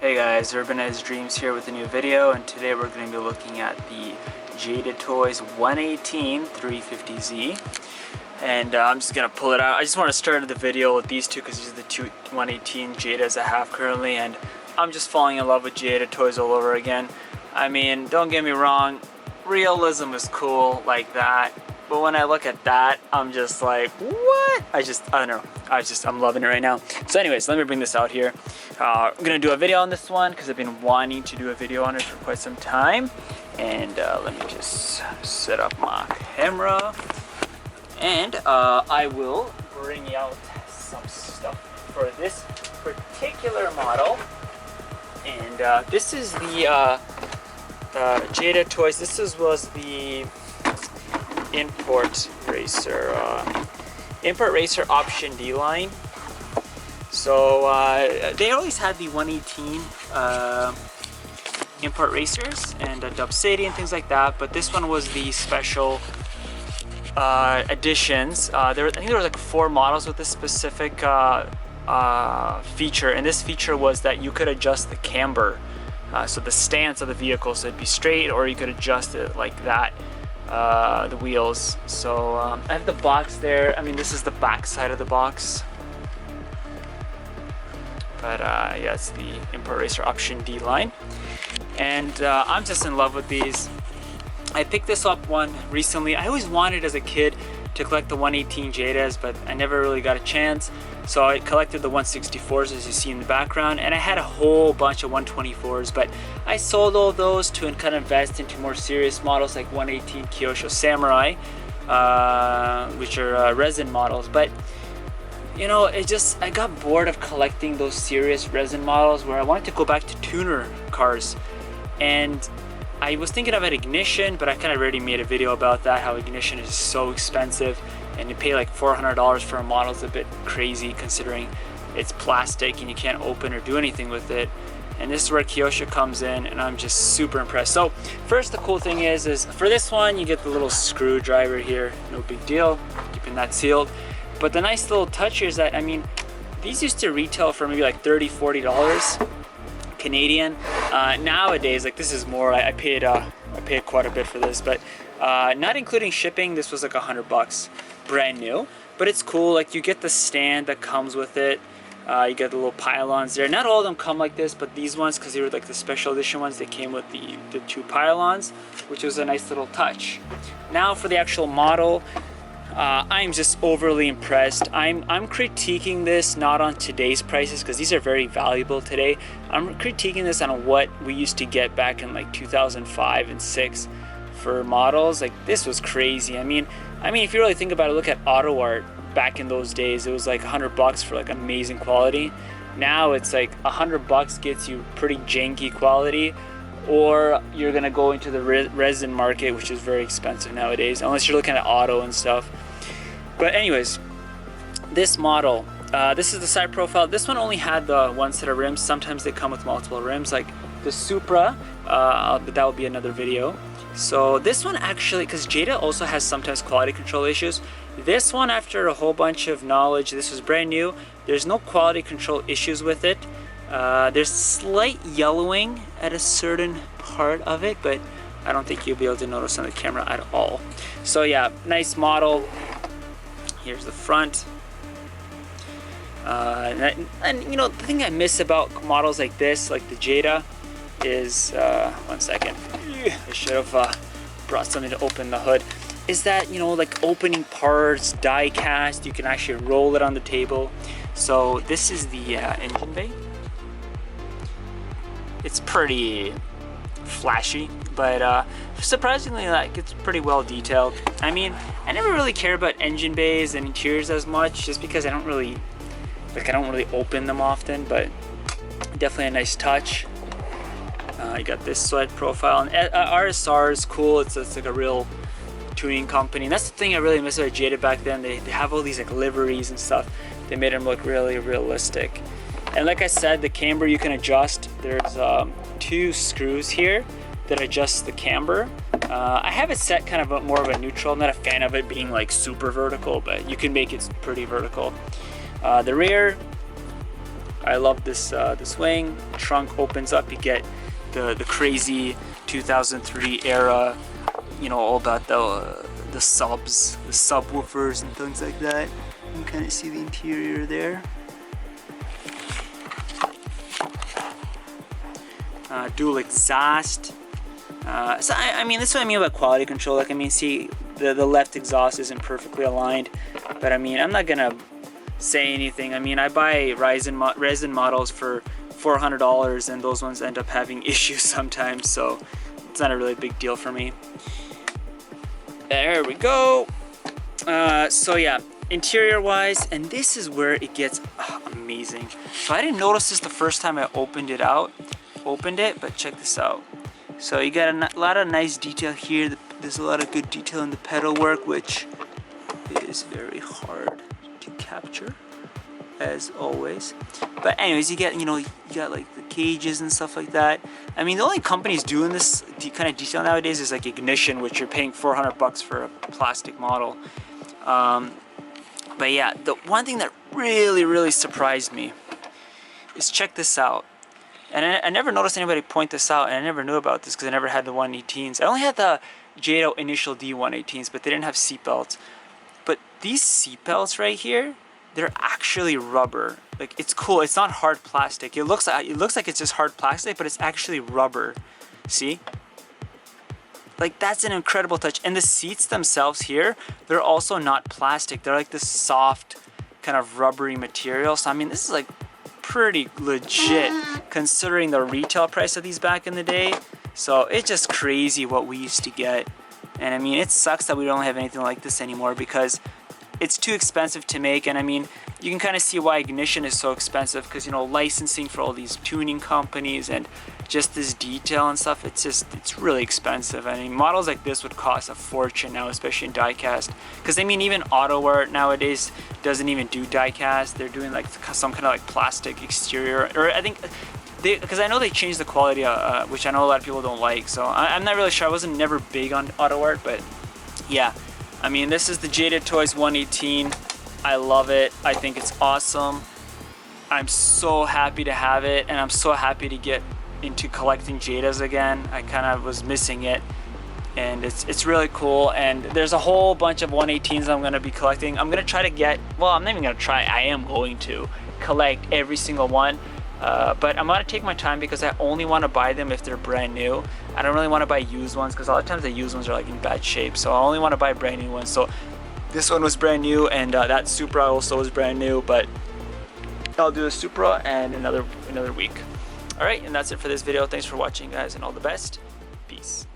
Hey guys, Urban Ed's Dreams here with a new video, and today we're going to be looking at the Jada Toys 118 350z. And I'm just going to pull it out. I just want to start the video with these two because these are the two 118 Jadas I have currently, and I'm just falling in love with Jada Toys all over again. I mean, don't get me wrong, realism is cool like that, but when I look at that, I'm just like, what? I don't know. I'm loving it right now. So anyways, let me bring this out here. I'm gonna do a video on this one because I've been wanting to do a video on it for quite some time. And let me just set up my camera. And I will bring out some stuff for this particular model. And this is the Jada Toys. This was the Import Racer Option D line. So they always had the 118 Import Racers and Dub City and things like that, but this one was the special editions. I think there was like 4 models with this specific feature, and this feature was that you could adjust the camber, so the stance of the vehicle, so it'd be straight, or you could adjust it like that. The wheels. So I have the box there. I mean, this is the back side of the box, but yeah, it's the Import Racer Option D line, and I'm just in love with these. I picked this up one recently. I always wanted as a kid to collect the 118 Jadas, but I never really got a chance. So I collected the 164s, as you see in the background, and I had a whole bunch of 124s, but I sold all those to kind of invest into more serious models like 118 Kyosho Samurai, which are resin models. But you know, I got bored of collecting those serious resin models where I wanted to go back to tuner cars. And I was thinking about Ignition, but I kind of already made a video about that, how Ignition is so expensive, and you pay like $400 for a model is a bit crazy considering it's plastic and you can't open or do anything with it. And this is where Kyosho comes in, and I'm just super impressed. So first, the cool thing is for this one, you get the little screwdriver here, no big deal, keeping that sealed. But the nice little touch here is that, I mean, these used to retail for maybe like $30–40 Canadian. Nowadays, like, this is more. I paid quite a bit for this, but not including shipping, this was like $100, brand new. But it's cool. Like, you get the stand that comes with it. You get the little pylons there. Not all of them come like this, but these ones, because they were like the special edition ones, they came with the 2 pylons, which was a nice little touch. Now for the actual model, I'm just overly impressed. I'm critiquing this not on today's prices, because these are very valuable today. I'm critiquing this on what we used to get back in like 2005 and 6 for models. Like, this was crazy. I mean, if you really think about it, look at auto art back in those days. It was like $100 for like amazing quality. Now it's like $100 gets you pretty janky quality, or you're gonna go into the resin market, which is very expensive nowadays, unless you're looking at auto and stuff. But anyways, this model, this is the side profile. This one only had the one set of rims. Sometimes they come with multiple rims, like the Supra, but that will be another video. So this one actually, because Jada also has sometimes quality control issues, this one, after a whole bunch of knowledge, this was brand new, there's no quality control issues with it. There's slight yellowing at a certain part of it, but I don't think you'll be able to notice on the camera at all. So yeah, nice model. Here's the front. And you know, the thing I miss about models like this, like the Jada, is one second, I should have brought something to open the hood, is that, you know, like opening parts, die cast, you can actually roll it on the table. So this is the engine bay. It's pretty flashy, but surprisingly, like, it's pretty well detailed. I mean, I never really care about engine bays and interiors as much, just because I don't really open them often, but definitely a nice touch. You got this side profile, and RSR is cool. It's like a real tuning company, and that's the thing I really miss about Jada back then. They have all these like liveries and stuff. They made them look really realistic. And like I said, the camber you can adjust. There's 2 screws here that adjust the camber. I have it set kind of more of a neutral. I'm not a fan of it being like super vertical, but you can make it pretty vertical. The rear, I love this this wing. Trunk opens up, you get the crazy 2003 era, you know, all about the subs, the subwoofers and things like that. You can kind of see the interior there. Dual exhaust. So I mean, that's what I mean about quality control. Like, I mean, see, the left exhaust isn't perfectly aligned, but I mean, I'm not gonna say anything. I mean, I buy resin models for $400, and those ones end up having issues sometimes, so it's not a really big deal for me. There we go. So yeah, interior wise, and this is where it gets amazing. So I didn't notice this the first time I opened it, but check this out. So you got a lot of nice detail here. There's a lot of good detail in the pedal work, which is very hard to capture, as always. But anyways, you get, you know, you got like the cages and stuff like that. I mean, the only companies doing this kind of detail nowadays is like Ignition, which you're paying $400 for a plastic model. But yeah, the one thing that really surprised me is, check this out. And I never noticed anybody point this out, and I never knew about this because I never had the 118s. I only had the Jada initial D 118s, but they didn't have seatbelts. But these seatbelts right here, they're actually rubber. Like, it's cool. It's not hard plastic. It looks like it's just hard plastic, but it's actually rubber. See? Like, that's an incredible touch. And the seats themselves here, they're also not plastic. They're like this soft kind of rubbery material. So I mean, this is like pretty legit considering the retail price of these back in the day. So it's just crazy what we used to get. And I mean, it sucks that we don't have anything like this anymore because it's too expensive to make. And I mean, you can kind of see why Ignition is so expensive, because, you know, licensing for all these tuning companies and just this detail and stuff, it's really expensive. I mean, models like this would cost a fortune now, especially in die-cast, because I mean, even AutoArt nowadays doesn't even do die-cast. They're doing like some kind of like plastic exterior, or I think because I know they changed the quality, which I know a lot of people don't like, so I'm not really sure. I wasn't never big on AutoArt, but yeah, I mean, this is the Jada Toys 118. I love it. I think it's awesome. I'm so happy to have it, and I'm so happy to get into collecting Jadas again. I kind of was missing it, and it's really cool. And there's a whole bunch of 118s I'm going to be collecting. I'm going to try to get, well, I'm not even going to try, I am going to collect every single one. But I'm going to take my time because I only want to buy them if they're brand new. I don't really want to buy used ones because a lot of times the used ones are like in bad shape. So I only want to buy brand new ones. So this one was brand new, and that Supra also was brand new, but I'll do the Supra and another week. All right, and that's it for this video. Thanks for watching, guys, and all the best. Peace.